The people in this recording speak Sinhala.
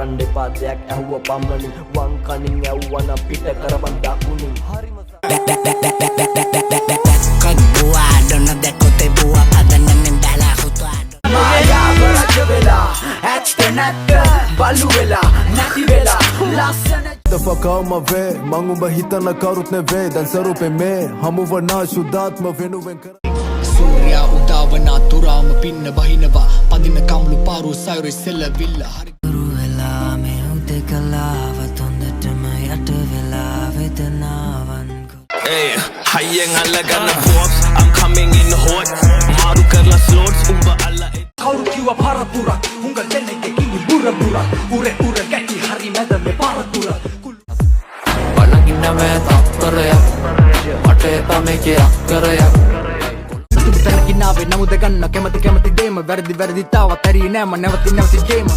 කරන්න එපා දෙයක් ඇහුව පමණින් වං කනින් ඇව්වනම් පිට කරවන් දකුණින් හරිම Buah, dona de kote buah, padanya nendala hutuado. Maya baraj vela, ඇත්ත නැත්ත බලු වෙලා නැති වෙලා ලස්සන The fuck out my way මං උඹ හිතන කවුරුත් නෙවේ දැන් සරුපේ මේ හමුවනා සුදාත්ම වෙනුවෙන් කර සූර්යා උදාවනා තුරාම පින්න බහිනවා පදින කම්ලු පාරු සයුරේ සෙල්ලවිල්ල හරි Ruela me hunte kalava tondetම යට වෙලා වේදනාවන් Hey, හයියෙන් අල්ලගන්න force I'm coming in hot මාරු කරලා slots උඹ අල්ලා කවුරු කිව්වා පරපුරක් උංග දෙන්නේගේ කිවි බුරපුරක් උරේ උර ගැටි හරි මැද මේ පරපුරක් බලකින්න මේ තත්තරයක් මට එපා මේකේ අක්කරයක් තැනකින් ආවේ නමුද ගන්න කැමති දේම වැරදි තාවත් ඇරී නෑම නැවති ගේම